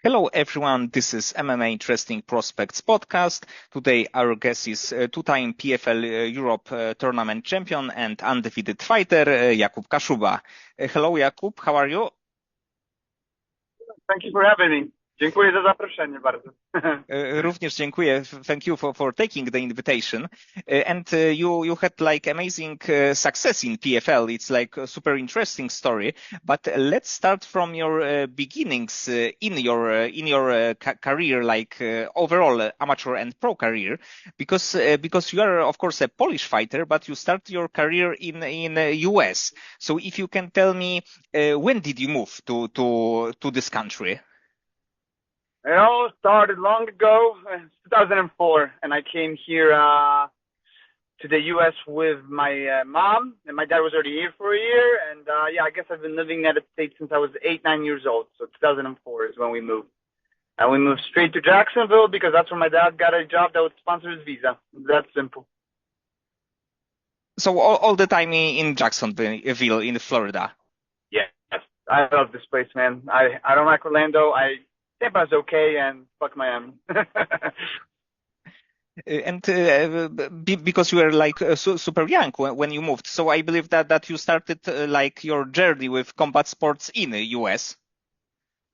Hello everyone, this is MMA Interesting Prospects podcast. Today our guest is two-time PFL Europe tournament champion and undefeated fighter Jakub Kaszuba. Hello Jakub, how are you? Thank you for having me. Dziękuję za zaproszenie bardzo. Również dziękuję. Thank you for taking the invitation. You had like amazing success in PFL. It's like a super interesting story. But let's start from your beginnings in your career, like overall amateur and pro career, because you are of course a Polish fighter, but you start your career in US. So if you can tell me when did you move to this country? It all started long ago, 2004, and I came here to the U.S. with my mom, and my dad was already here for a year. And yeah, I guess I've been living in the United States since I was 8, 9 years old. So 2004 is when we moved. And we moved straight to Jacksonville because that's where my dad got a job that would sponsor his visa. That simple. So all the time in Jacksonville, in Florida. Yes, I love this place, man. I don't like Orlando. Tampa's okay, and fuck Miami. Because you were like super young when you moved, so I believe that you started like your journey with combat sports in the US.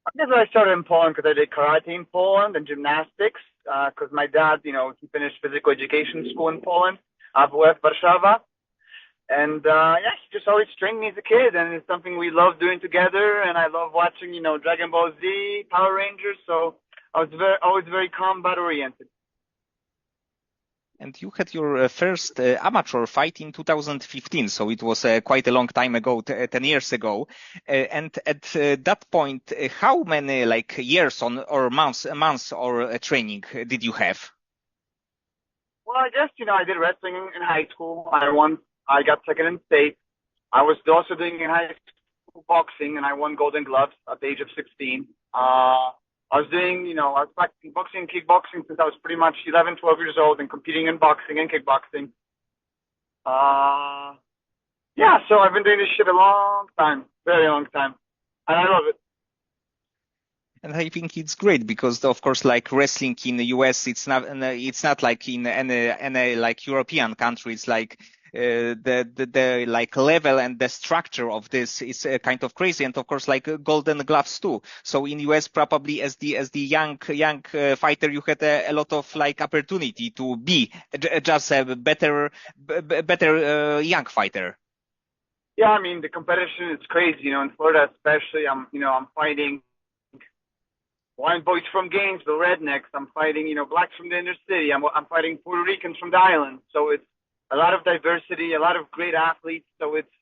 I guess I started in Poland because I did karate in Poland and gymnastics. Because my dad, he finished physical education school in Poland, AWF Warszawa. And yeah, he just always trained me as a kid, and it's something we love doing together. And I love watching, Dragon Ball Z, Power Rangers. So I was always very combat oriented. And you had your first amateur fight in 2015, so it was quite a long time ago, 10 years ago. And at that point, how many like years or months or training did you have? Well, I guess I did wrestling in high school. I got second in state. I was also doing in high school boxing, and I won Golden Gloves at the age of 16. I was practicing boxing and kickboxing since I was pretty much 11, 12 years old and competing in boxing and kickboxing. Yeah, so I've been doing this shit a long time, very long time, and I love it. And I think it's great because, of course, like wrestling in the US, it's not like in any like European country. It's like the like level and the structure of this is kind of crazy. And of course, like Golden Gloves too. So in US, probably as the young fighter, you had a lot of like opportunity to be just a better young fighter. Yeah, I mean the competition is crazy. In Florida especially, I'm fighting white boys from Gainesville, rednecks. I'm fighting, blacks from the inner city. I'm fighting Puerto Ricans from the island. So it's a lot of diversity, a lot of great athletes. So it's,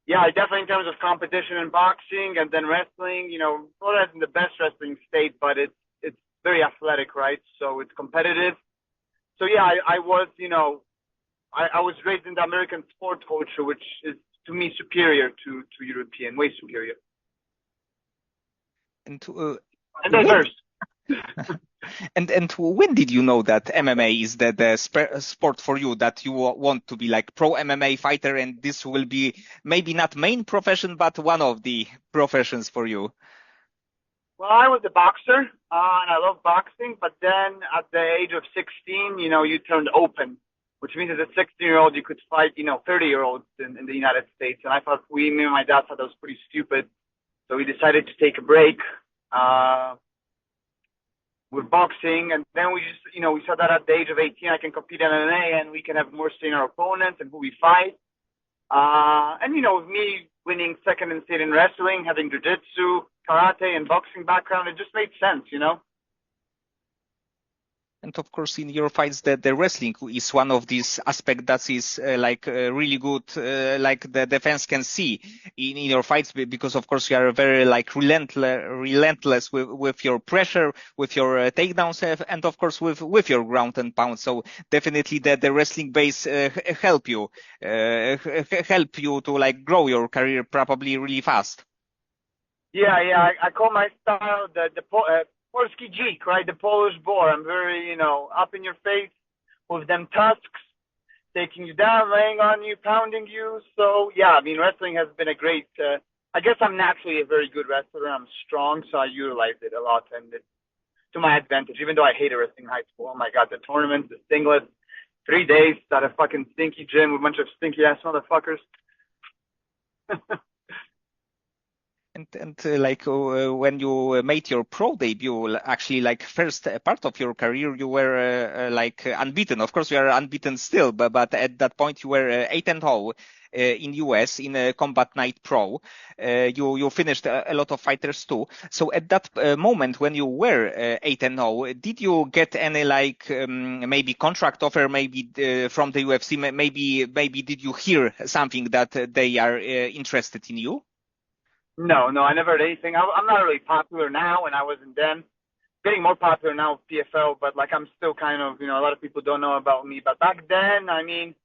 yeah, definitely in terms of competition in boxing and then wrestling, Florida isn't the best wrestling state, but it's very athletic, right? So it's competitive. So yeah, I was, I was raised in the American sport culture, which is to me superior to European, way superior And and when diverse. And when did you know that MMA is the sport for you, that you want to be like pro MMA fighter, and this will be maybe not main profession, but one of the professions for you? Well, I was a boxer, and I love boxing. But then at the age of 16, you turned open, which means as a 16-year-old, you could fight, 30-year-olds in the United States. And I thought me and my dad thought that was pretty stupid. So we decided to take a break, with boxing. And then we just, we saw that at the age of 18, I can compete in MMA and we can have more say in our opponents and who we fight. And, with me winning second in state in wrestling, having jiu-jitsu, karate, and boxing background, it just made sense. And of course, in your fights, the wrestling is one of these aspects that is really good, like the defense can see in your fights, because of course you are very like relentless with your pressure, with your takedowns, and of course with your ground and pound. So definitely the wrestling base help you to like grow your career probably really fast. Yeah, yeah. I call my style the Polski Geek, right? The Polish boar. I'm very, up in your face with them tusks, taking you down, laying on you, pounding you. So yeah, I mean, wrestling has been a great I guess I'm naturally a very good wrestler. I'm strong, so I utilized it a lot and it's to my advantage. Even though I hated wrestling in high school. Oh my god, the tournaments, the singlets, 3 days at a fucking stinky gym with a bunch of stinky ass motherfuckers. And like when you made your pro debut, actually like first part of your career, you were like unbeaten. Of course, you are unbeaten still, but at that point you were 8-0 in US in Combat Night Pro. You finished a lot of fighters too. So at that moment when you were 8-0, did you get any like maybe contract offer, maybe from the UFC? Maybe did you hear something that they are interested in you? No, no, I never had anything. I'm not really popular now, and I wasn't then. Getting more popular now with PFL, but like I'm still kind of, a lot of people don't know about me. But back then, I mean,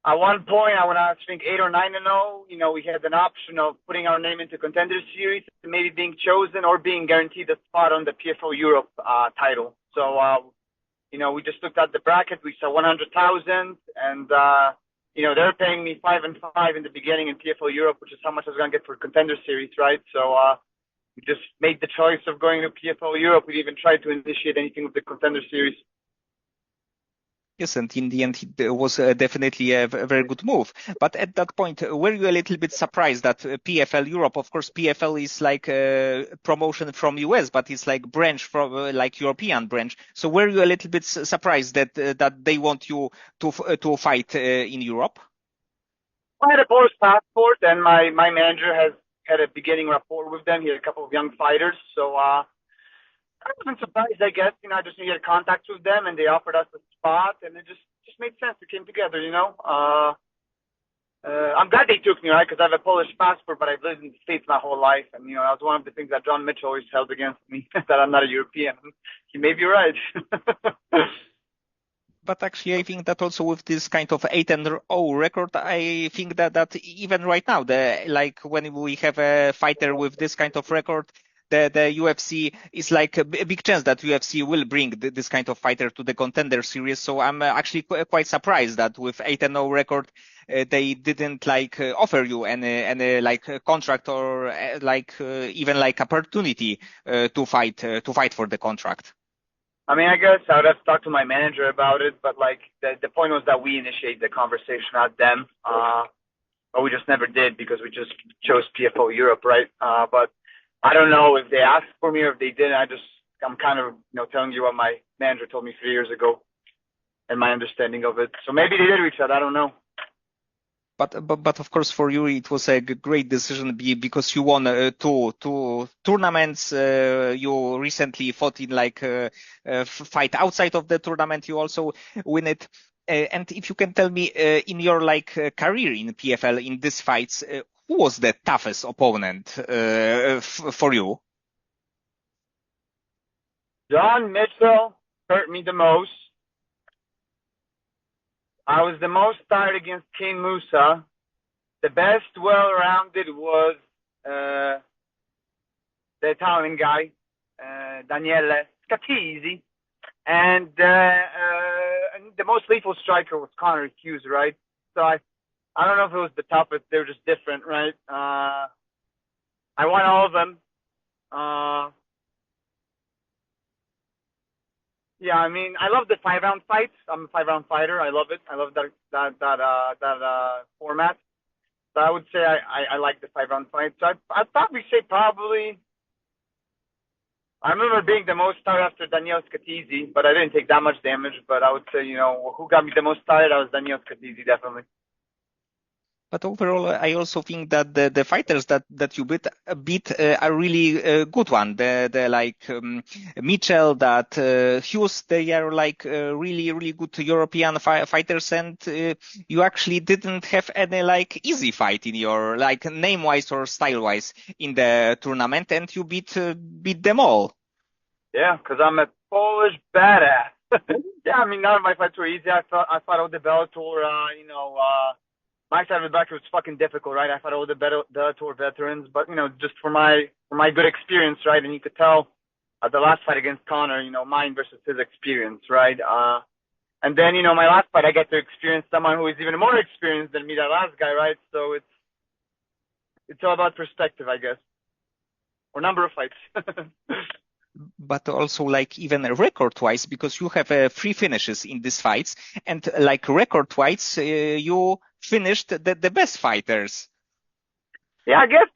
at one point, when I was, I think 8 or 9-0, we had an option of putting our name into Contender Series, maybe being chosen or being guaranteed a spot on the PFL Europe title. So, we just looked at the bracket. We saw 100,000, and they're paying me 5-5 in the beginning in PFL Europe, which is how much I was gonna get for Contender Series, right? So, we just made the choice of going to PFL Europe. We didn't even tried to initiate anything with the Contender Series. Yes, and in the end, it was definitely a very good move. But at that point, were you a little bit surprised that PFL Europe, of course, PFL is like a promotion from US, but it's like branch from like European branch. So were you a little bit surprised that they want you to fight in Europe? I had a Polish passport, and my manager has had a beginning rapport with them. He had a couple of young fighters, so I wasn't surprised. I guess I just needed contact with them, and they offered us a spot, and it just made sense. It came together. I'm glad they took me, right? Because I have a Polish passport, but I've lived in the States my whole life, and that was one of the things that John Mitchell always held against me that I'm not a European. He may be right. But actually, I think that also with this kind of 8-0 record, I think that even right now, like when we have a fighter with this kind of record, the UFC is like a big chance that UFC will bring this kind of fighter to the Contender Series. So I'm actually quite surprised that with 8-0 record, they didn't like offer you any like contract or even like opportunity to fight for the contract. I mean, I guess I would have to talk to my manager about it, but like the point was that we initiate the conversation, not them. But we just never did because we just chose PFO Europe, right? But I don't know if they asked for me or if they didn't. I'm kind of, telling you what my manager told me 3 years ago and my understanding of it. So maybe they did reach out. I don't know. But of course for you it was a great decision because you won two tournaments. You recently fought in like a fight outside of the tournament. You also win it. And if you can tell me in your like career in PFL in these fights, who was the toughest opponent for you? John Mitchell hurt me the most. I was the most tired against King Musa. The best well-rounded was the Italian guy, Daniele Scatisi. And the most lethal striker was Connor Hughes, right? So I don't know if it was the toughest. They were just different, right? I won all of them. Yeah, I mean, I love the 5-round fights. I'm a 5-round fighter. I love it. I love that format. So I would say I like the 5-round fights. So I'd probably say probably. I remember being the most tired after Daniel Scatisi, but I didn't take that much damage. But I would say, who got me the most tired? I was Daniel Scatisi, definitely. But overall, I also think that the fighters that you beat are really good one. The like Mitchell, that Hughes, they are like really good European fighters, and you actually didn't have any like easy fight in your like name wise or style wise in the tournament, and you beat them all. Yeah, because I'm a Polish badass. Yeah, I mean, none of my fights were easy. I fought all the Bellator, my side of the bracket was fucking difficult, right? I fought all the Bellator veterans, but just for my good experience, right? And you could tell at the last fight against Connor, mine versus his experience, right? And then my last fight, I get to experience someone who is even more experienced than me, that last guy, right? So it's all about perspective, I guess, or number of fights. But also like even record-wise, because you have 3 finishes in these fights, and like record-wise, you finished the best fighters. Yeah, I guess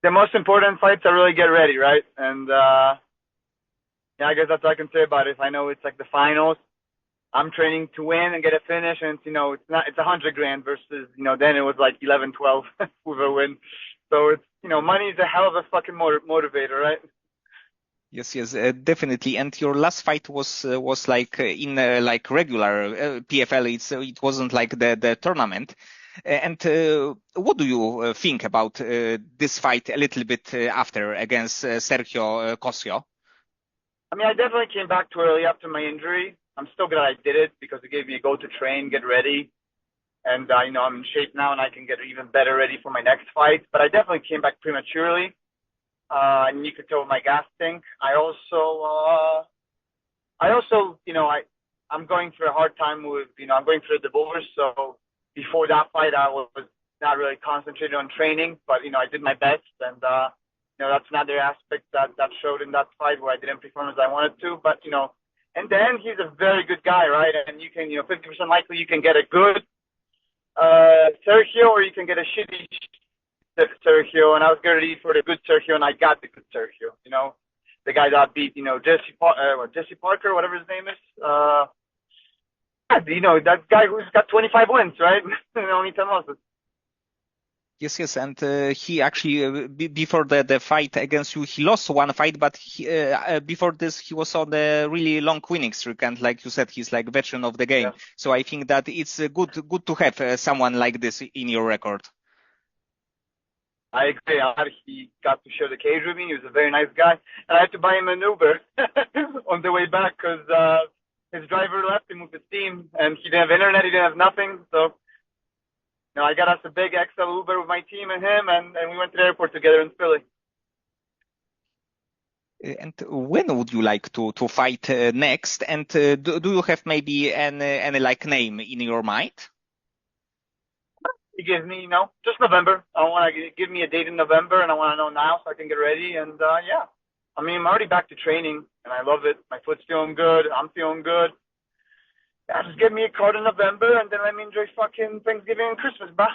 the most important fights are really get ready, right? And yeah, I guess that's all I can say about it. If I know it's like the finals, I'm training to win and get a finish, and it's 100 grand versus then it was like 11, 12 with a win. So it's money is a hell of a fucking motivator, right? Yes, yes, definitely. And your last fight was like in like regular PFL. It wasn't like the tournament. And what do you think about this fight a little bit after against Sergio Cosio? I mean, I definitely came back too early after my injury. I'm still glad I did it because it gave me a go to train, get ready, and I'm in shape now and I can get even better ready for my next fight. But I definitely came back prematurely, and you could tell with my gas tank. I'm going through a hard time with, I'm going through a divorce. So before that fight, I was not really concentrated on training, but I did my best, and that's another aspect that showed in that fight where I didn't perform as I wanted to. But in the end, he's a very good guy, right? And you can, 50% likely you can get a good Sergio, or you can get a shitty Sergio. And I was ready for the good Sergio, and I got the good Sergio. The guy that beat, Jesse Parker, whatever his name is. That guy who's got 25 wins, right? And only 10 losses. Yes, yes, and he actually before the fight against you, he lost one fight, but before this, he was on a really long winning streak, and like you said, he's like veteran of the game. Yeah. So I think that it's good to have someone like this in your record. I agree. He got to share the cage with me. He was a very nice guy, and I had to buy him an Uber on the way back because his driver left him with his team, and he didn't have internet. He didn't have nothing, so. I got us a big XL Uber with my team and him, and we went to the airport together in Philly. And when would you like to fight next? And do you have maybe any like name in your mind? He gives me, just November. I want to give me a date in November, and I want to know now so I can get ready. And yeah, I mean, I'm already back to training, and I love it. My foot's feeling good. I'm feeling good. Yeah, just give me a card in November, and then let me enjoy fucking Thanksgiving and Christmas, bro.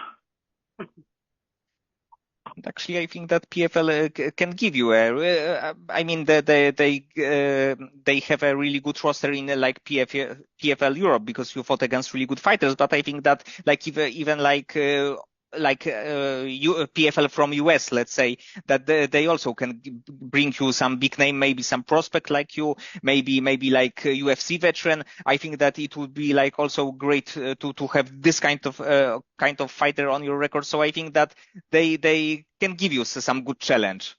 Actually, I think that PFL can give you I mean, they have a really good roster in like PFL Europe because you fought against really good fighters. But I think that like even PFL from US, let's say, that they also can bring you some big name, maybe some prospect like you, maybe like UFC veteran. I think that it would be like also great to have this kind of fighter on your record. So I think that they can give you some good challenge.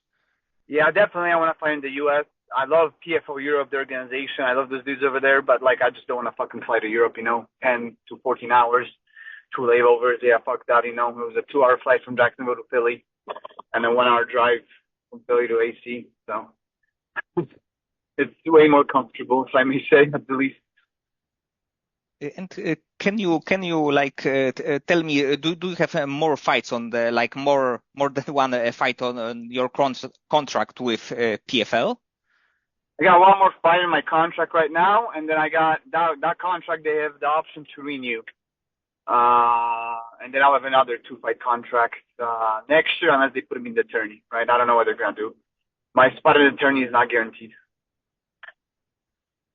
Yeah, definitely. I want to fight in the US. I love PFL Europe, the organization. I love those dudes over there, but like I just don't want to fucking fly to Europe, 10 to 14 hours. 2 layovers. Yeah, fuck that. It was a 2-hour flight from Jacksonville to Philly, and a 1-hour drive from Philly to AC. So it's way more comfortable, if I may say, at the least. And can you like tell me, do you have more fights on the like more than one fight on your contract with PFL? I got one more fight in my contract right now, and then I got that contract. They have the option to renew. And then I'll have another 2-fight contract next year unless they put me in the attorney, right? I don't know what they're gonna do. My spot in the attorney is not guaranteed.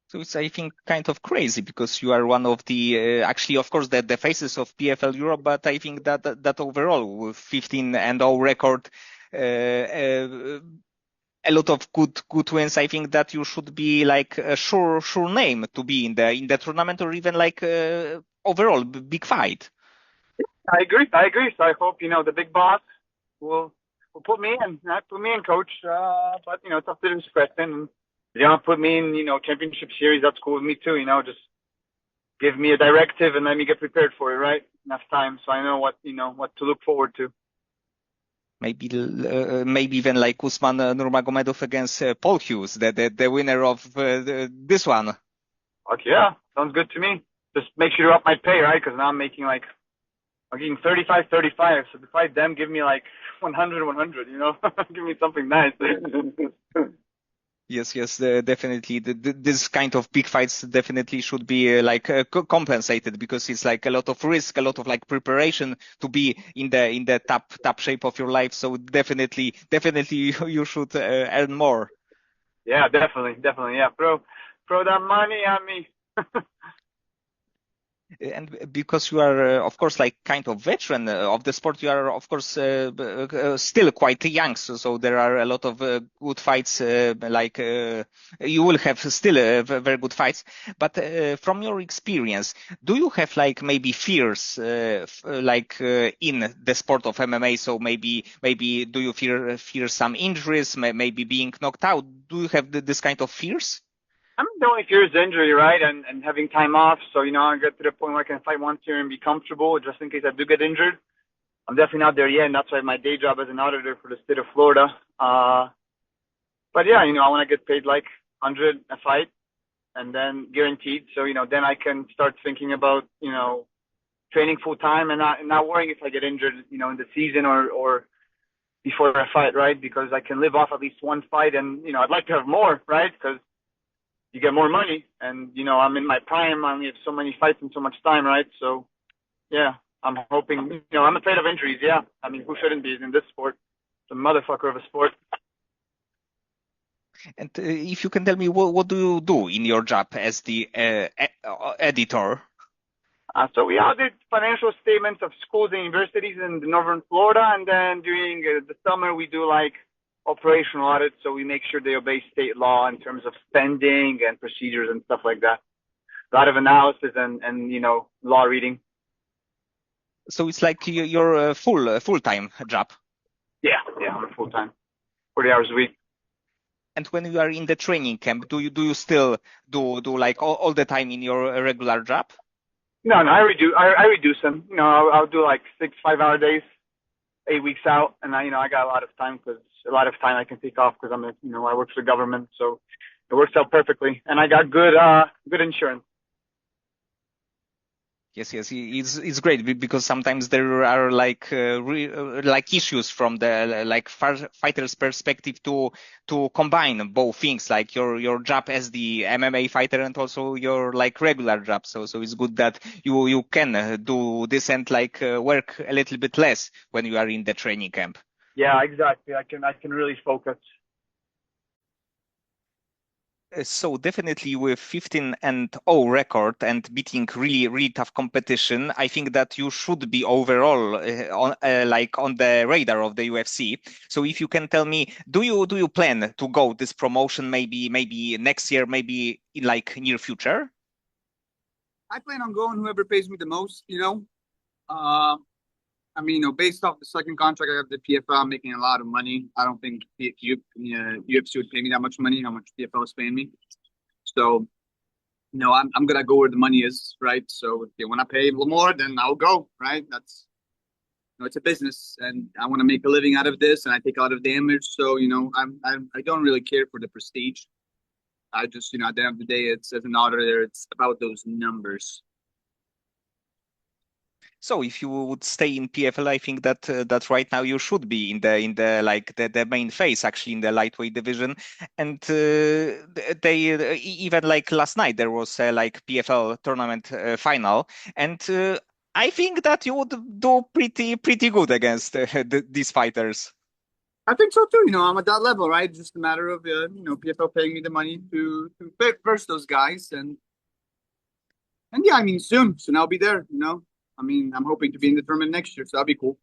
So it's, I think, kind of crazy because you are one of the actually, of course, the faces of PFL Europe, but I think that overall with 15-0 record, a lot of good wins. I think that you should be like a sure name to be in the tournament or even like overall big fight. I agree. So I hope the big boss will put me in, not put me in, coach. But it's up to the discretion. If you want to put me in, championship series, that's cool with me too. Just give me a directive and let me get prepared for it, right? Enough time so I know what to look forward to. Maybe even like Usman Nurmagomedov against Paul Hughes, the winner of this one. Okay, yeah, sounds good to me. Just make sure you up my pay, right? Because now I'm making like I'm getting 35, 35. So to fight them, give me like 100, 100. You know, give me something nice. Yes, yes, definitely. This kind of big fights definitely should be compensated because it's like a lot of risk, a lot of like preparation to be in the top shape of your life. So definitely you should earn more. Yeah, definitely, definitely. Yeah, throw that money at me. And because you are, of course, like kind of veteran of the sport, you are, of course, still quite young. So there are a lot of good fights. You will have still very good fights. But from your experience, do you have like maybe fears, in the sport of MMA? So maybe do you fear some injuries, maybe being knocked out? Do you have this kind of fears? I'm the only fear is injury, right? And having time off. So, I get to the point where I can fight once here and be comfortable just in case I do get injured. I'm definitely not there yet, and that's why my day job as an auditor for the state of Florida. But yeah, I want to get paid like 100 a fight and then guaranteed. So, then I can start thinking about, training full time and not worrying if I get injured, in the season or before I fight, right? Because I can live off at least one fight and, I'd like to have more, right? Because you get more money and, I'm in my prime. I only have so many fights and so much time, right? So yeah, I'm hoping, I'm afraid of injuries. Yeah. I mean, who shouldn't be in this sport? It's a motherfucker of a sport. And if you can tell me, what do you do in your job as the editor? So we audit financial statements of schools and universities in the northern Florida, and then during the summer we do like operational audits. So we make sure they obey state law in terms of spending and procedures and stuff like that. A lot of analysis and law reading. So it's like your full-time job. Yeah, yeah, I'm full time, 40 hours a week. And when you are in the training camp, do you still do like all the time in your regular job? No, no, I reduce them. I'll do like 5 hour days, 8 weeks out, and I got a lot of time because a lot of time I can take off because I work for the government, so it works out perfectly, and I got good insurance. Yes, yes, it's great because sometimes there are like like issues from the like fighter's perspective to combine both things, like your job as the MMA fighter and also your like regular job. So it's good that you can do this and like work a little bit less when you are in the training camp. Yeah, exactly. I can really focus. So definitely with 15-0 record and beating really tough competition, I think that you should be overall on the radar of the UFC. So if you can tell me, do you plan to go this promotion maybe next year, maybe in like near future? I plan on going whoever pays me the most. Uh, I mean, based off the second contract I have with the PFL, I'm making a lot of money. I don't think UFC would pay me that much money, how much PFL is paying me. So, I'm gonna go where the money is, right? So if they want to pay a little more, then I'll go, right? That's it's a business, and I want to make a living out of this, and I take a lot of damage. So, I don't really care for the prestige. I just, at the end of the day, it's as an auditor, it's about those numbers. So if you would stay in PFL, I think that right now you should be in the like the main phase actually in the lightweight division. And they even like last night there was a like PFL tournament final, and I think that you would do pretty good against these fighters. I think so too. I'm at that level, right? Just a matter of PFL paying me the money to verse those guys, and yeah, I mean soon I'll be there. I mean, I'm hoping to be in the tournament next year, so that'll be cool.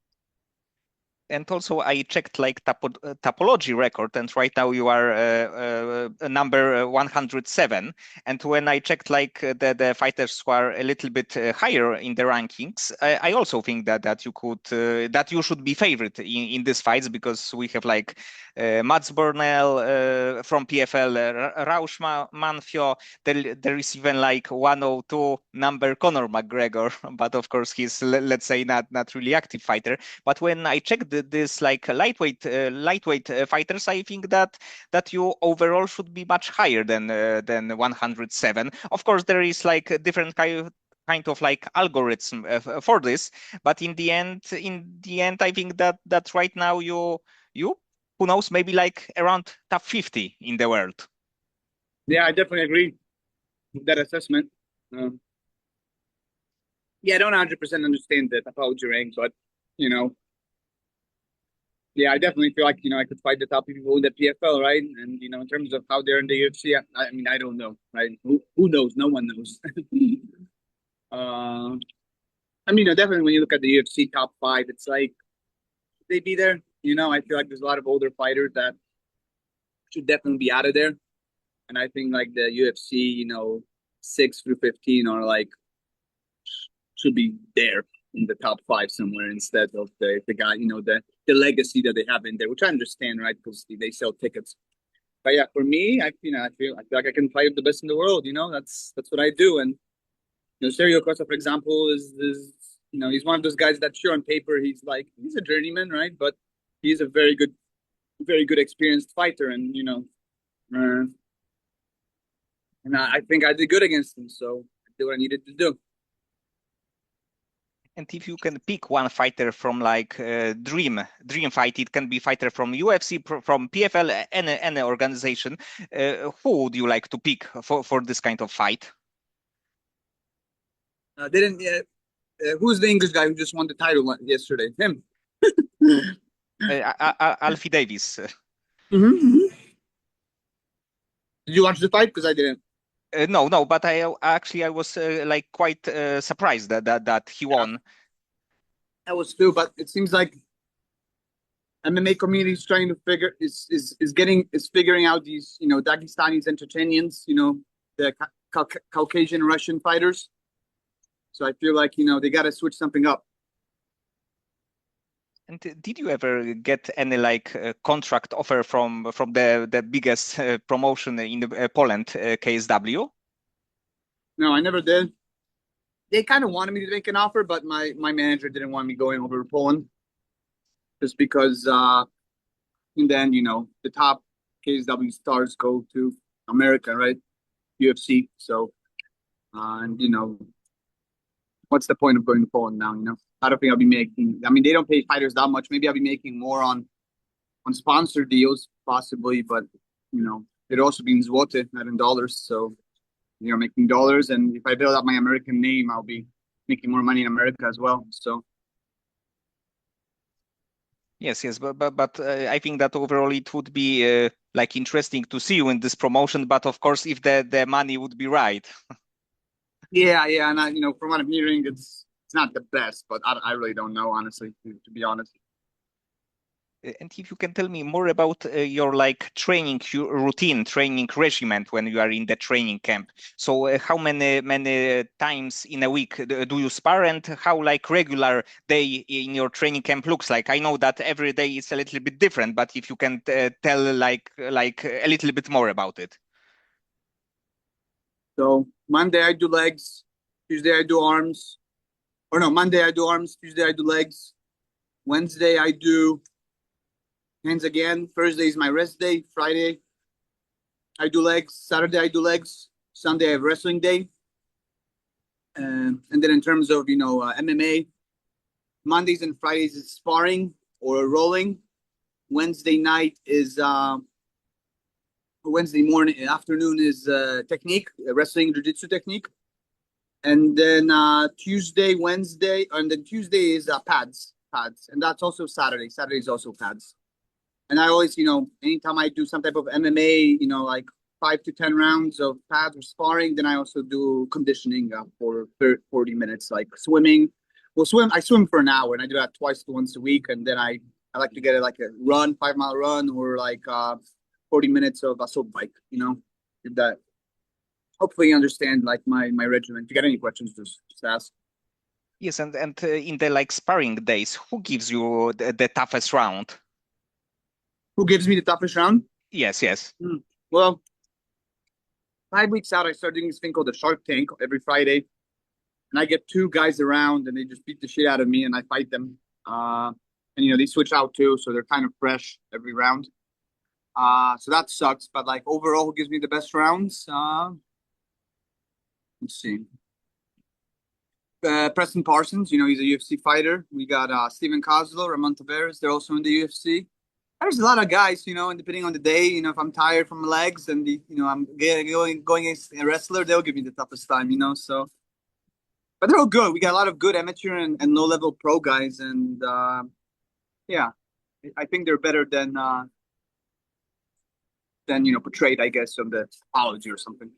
And also I checked like topology record, and right now you are number 107. And when I checked like the fighters who are a little bit higher in the rankings, I also think that you could that you should be favored in these fights because we have like Mats Burnell from PFL, Raush Manfio. There is even like 102 number Conor McGregor, but of course he's let's say not really active fighter. But when I checked this like lightweight fighters, I think that you overall should be much higher than 107. Of course, there is like a different kind of like algorithm for this. But in the end, I think that right now you who knows, maybe like around top 50 in the world. Yeah, I definitely agree with that assessment. Um, yeah, I don't 100% understand the topology rank, but you know, yeah, I definitely feel like I could fight the top people in the PFL, right? And in terms of how they're in the UFC, I mean, I don't know, right? Who knows? No one knows. uh, I mean, definitely when you look at the UFC top five, it's like they be there. I feel like there's a lot of older fighters that should definitely be out of there, and I think like the UFC, 6 through 15 are like should be there in the top five somewhere instead of the guy, the legacy that they have in there, which I understand, right? Because they sell tickets. But yeah, for me, I feel like I can fight with the best in the world. That's what I do. And Sergio Costa, for example, is he's one of those guys that sure on paper he's a journeyman, right? But he's a very good experienced fighter, uh, and I think I did good against him. So I did what I needed to do. And if you can pick one fighter from like dream fight, it can be fighter from UFC, from PFL, any organization. Who would you like to pick for this kind of fight? Didn't Who's the English guy who just won the title yesterday? Him. Alfie Davis. Mm-hmm. Did you watch the fight? Because I didn't. No, but I was like quite surprised that he Yeah, won. I was too, but it seems like MMA community is trying to figuring out these Dagestanis and Chechenians, the Caucasian Russian fighters. So I feel like they got to switch something up. And did you ever get any like contract offer from the biggest promotion in Poland, KSW? No, I never did. They kind of wanted me to make an offer, but my manager didn't want me going over to Poland just because and then the top KSW stars go to America, right? UFC. So and what's the point of going to Poland now? I don't think I'll be making. I mean, they don't pay fighters that much. Maybe I'll be making more on sponsor deals, possibly, but it also means zloty, not in dollars. So making dollars, and if I build up my American name, I'll be making more money in America as well. So Yes, but I think that overall it would be like interesting to see you in this promotion. But of course, if the money would be right. yeah, and from what I'm hearing, it's not the best, but I really don't know, honestly, to be honest. And if you can tell me more about your like training routine, training regimen when you are in the training camp. So how many times in a week do you spar, and how like regular day in your training camp looks like? I know that every day is a little bit different, but if you can tell like a little bit more about it. So Monday I do legs, Tuesday I do arms, or no, Monday I do arms, Tuesday I do legs, Wednesday I do hands again. Thursday is my rest day. Friday I do legs. Saturday I do legs. Sunday I have wrestling day. And then in terms of MMA, Mondays and Fridays is sparring or rolling. Wednesday night is Wednesday morning afternoon is technique, wrestling jiu-jitsu technique. And then Tuesday, and then Tuesday is pads, and that's also Saturday. Saturday is also pads. And I always, anytime I do some type of MMA, like 5 to 10 rounds of pads or sparring, then I also do conditioning for 40 minutes, like swimming. Well, I swim for an hour, and I do that once a week. And then I like to get it like a run, 5 mile run, or like 40 minutes of assault bike. If that hopefully you understand like my regimen. If you got any questions, just ask. Yes, and in the like sparring days, who gives you the toughest round? Who gives me the toughest round? Yes. Well, 5 weeks out, I start doing this thing called the Shark Tank every Friday, and I get two guys around, and they just beat the shit out of me, and I fight them. And they switch out too, so they're kind of fresh every round. So that sucks. But like overall, who gives me the best rounds? Let's see. Preston Parsons, he's a UFC fighter. We got Steven Kozlov, Ramon Tavares. They're also in the UFC. There's a lot of guys, and depending on the day, if I'm tired from my legs and I'm going against a wrestler, they'll give me the toughest time, So, but they're all good. We got a lot of good amateur and low level pro guys, and yeah, I think they're better than portrayed, I guess, on the apology or something.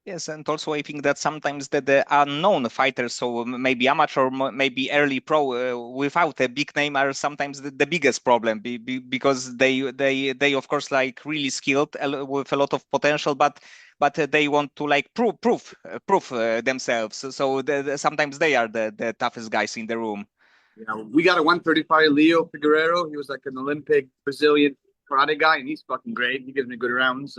Yes, and also I think that sometimes the unknown fighters, so maybe amateur, maybe early pro, without a big name, are sometimes the biggest problem because they of course like really skilled with a lot of potential, but they want to like prove themselves. So sometimes they are the toughest guys in the room. Yeah, we got a 135 Leo Figueiredo. He was like an Olympic Brazilian karate guy, and he's fucking great. He gives me good rounds.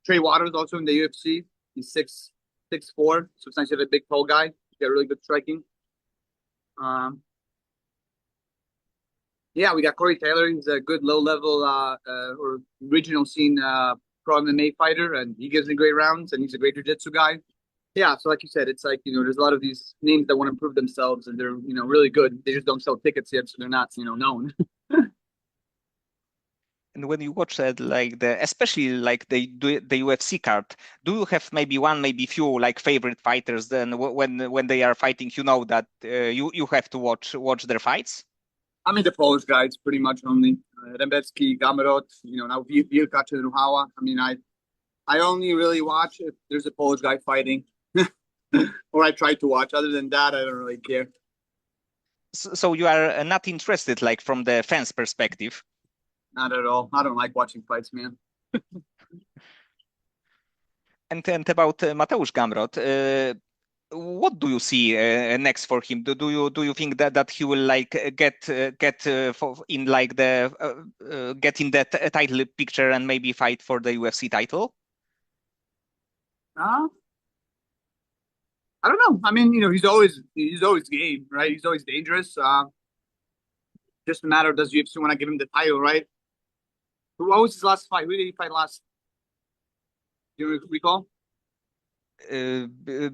Trey Waters also in the UFC. He's 6'4", so it's nice to have a big tall guy. He's got really good striking. Yeah, we got Corey Taylor. He's a good low level or regional scene pro MMA fighter, and he gives me great rounds, and he's a great jiu-jitsu guy. Yeah, so like you said, it's like, there's a lot of these names that want to prove themselves, and they're, really good. They just don't sell tickets yet, so they're not, known. And when you watch like especially like the UFC card, do you have maybe one, maybe few like favorite fighters? Then when they are fighting, that you have to watch their fights. I mean, the Polish guys pretty much only Rembecki, Gamrot, now Wilka and Ruhała. I mean, I only really watch if there's a Polish guy fighting, or I try to watch. Other than that, I don't really care. So you are not interested, like from the fans' perspective. Not at all. I don't like watching fights, man. And about Mateusz Gamrot, what do you see next for him? Do you think that he will like get in like the get in that title picture and maybe fight for the UFC title? I don't know. I mean, he's always game, right? He's always dangerous. Just a matter of does UFC want to give him the title, right? What was his last fight? Who did he fight last? Do you recall?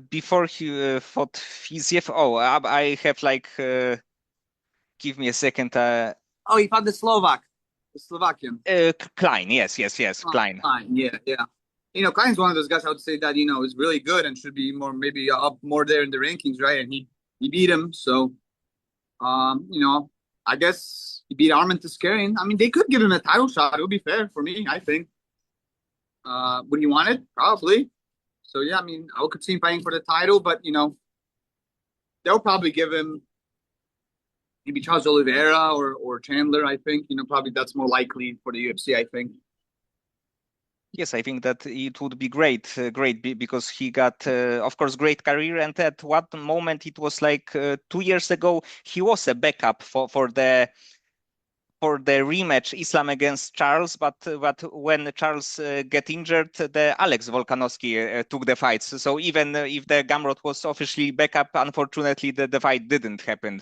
Before he fought Fiziev. Oh, I have like. Give me a second. Oh, he fought the Slovakian. Klein. Yes. Klein. Klein. Yeah. Klein's one of those guys I would say that is really good and should be maybe up more there in the rankings, right? And he beat him, so I guess he beat Armen Tiscarian. I mean, they could give him a title shot. It would be fair for me, I think. Would he want it? Probably. So yeah, I mean, I could see him fighting for the title, but they'll probably give him maybe Charles Oliveira or Chandler. I think probably that's more likely for the UFC. I think. Yes, I think that it would be great because he got, of course, great career. And at what moment it was like 2 years ago, he was a backup for the rematch Islam against Charles, but when Charles get injured, the Alex Volkanovski took the fights. So even if the Gamrot was officially backup, unfortunately the fight didn't happen.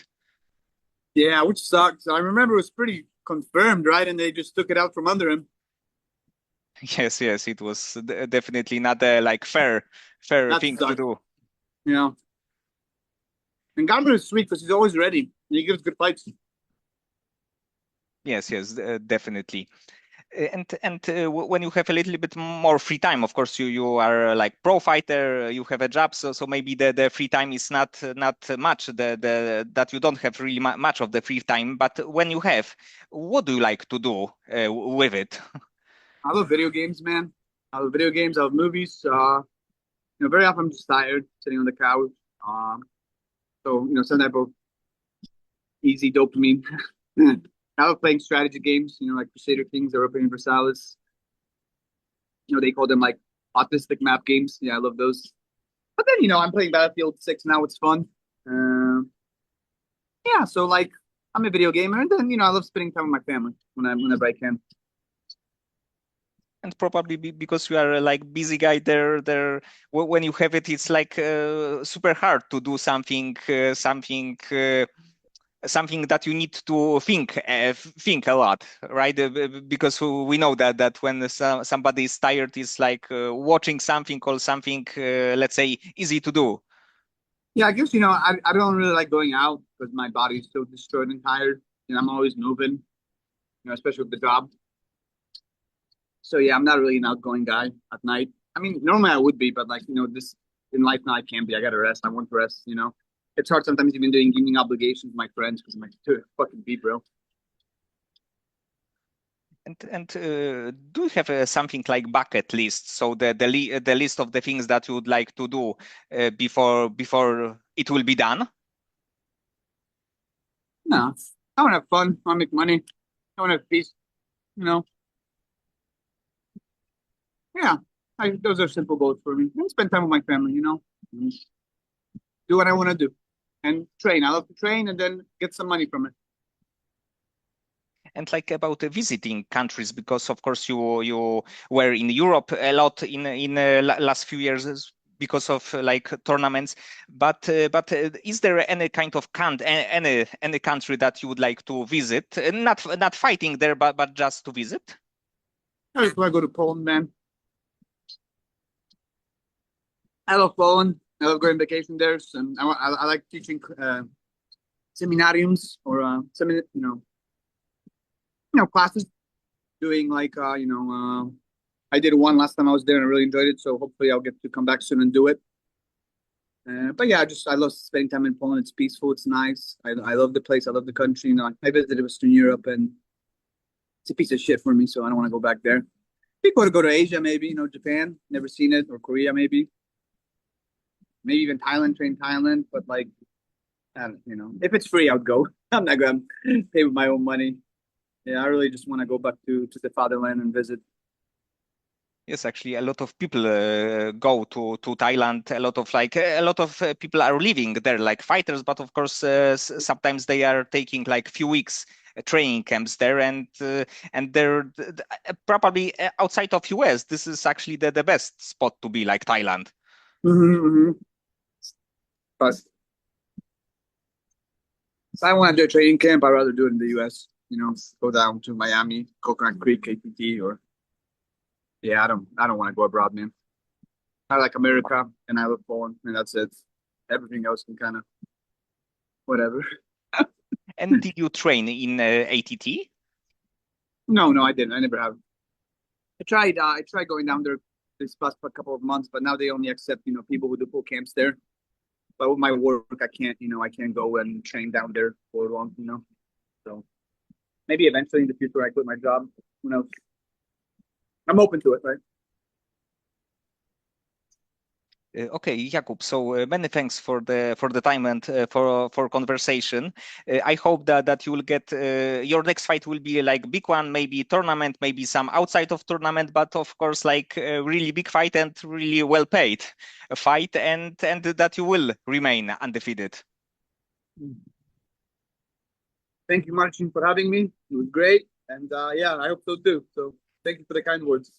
Yeah, which sucks. I remember it was pretty confirmed, right? And they just took it out from under him. Yes, it was definitely not a like fair thing to do. Yeah. And Gamrot is sweet because he's always ready. He gives good fights. Yes, definitely. And when you have a little bit more free time, of course, you are like pro fighter, you have a job, so maybe the free time is not much. That you don't have really much of the free time. But when you have, what do you like to do with it? I love video games, man. I love video games. I love movies. Very often I'm just tired, sitting on the couch. So some type of easy dopamine. I love playing strategy games, like Crusader Kings, Europa Universalis. They call them like autistic map games. Yeah, I love those. But then, I'm playing Battlefield 6 now. It's fun. Yeah, so like I'm a video gamer, and then I love spending time with my family whenever I can. And probably because you are like busy guy there when you have it, it's like super hard to do something that you need to think a lot, right? Because we know that when somebody is tired, it's like watching something or something, let's say, easy to do. Yeah, I guess, I don't really like going out because my body's so destroyed and tired, and I'm always moving, especially with the job. So yeah, I'm not really an outgoing guy at night. I mean, normally I would be, but like, this in life now I can't be. I gotta rest. I want to rest. It's hard sometimes even doing giving obligations to my friends because I'm like, dude, fucking be, bro. And do you have something like bucket list? So the list of the things that you would like to do before it will be done? No, I want to have fun. I want to make money. I want to have peace. You know, yeah. Those are simple goals for me. And spend time with my family. Mm. Do what I want to do, and train. I love to train, and then get some money from it. And like about visiting countries, because of course you were in Europe a lot in last few years because of like tournaments. But is there any kind of any country that you would like to visit? Not fighting there, but just to visit? I just want to go to Poland, man. I love Poland. I love going vacation there, and I like teaching seminariums or classes. Doing like I did one last time I was there and I really enjoyed it. So hopefully I'll get to come back soon and do it. But yeah, I love spending time in Poland. It's peaceful. It's nice. I love the place. I love the country. I visited Western Europe and it's a piece of shit for me, so I don't want to go back there. People want to go to Asia, maybe Japan. Never seen it, or Korea, maybe even Thailand. Train Thailand, but like, I don't, if it's free, I'll go. I'm not gonna pay with my own money. Yeah, I really just want to go back to the fatherland and visit. Yes, actually, a lot of people go to Thailand. A lot of people are living there, like fighters. But of course, sometimes they are taking like few weeks training camps there, and they're probably outside of US. This is actually the best spot to be, like Thailand. Mm-hmm. But if I want to do a training camp, I'd rather do it in the US. Go down to Miami, Coconut Creek, KPT, or yeah, I don't want to go abroad, man. I like America and I love Poland, and that's it. Everything else can kind of whatever. And did you train in ATT? No, I didn't. I never have. I tried going down there this past couple of months, but now they only accept people who do full camps there. But with my work, I can't go and train down there for long. So maybe eventually in the future I quit my job. Who knows? I'm open to it, right? Okay, Jakub. So many thanks for the time and for conversation. I hope that you will get your next fight will be like big one, maybe tournament, maybe some outside of tournament, but of course like a really big fight and really well paid fight, and that you will remain undefeated. Thank you, Marcin, for having me. It was great, and yeah, I hope so too. So thank you for the kind words.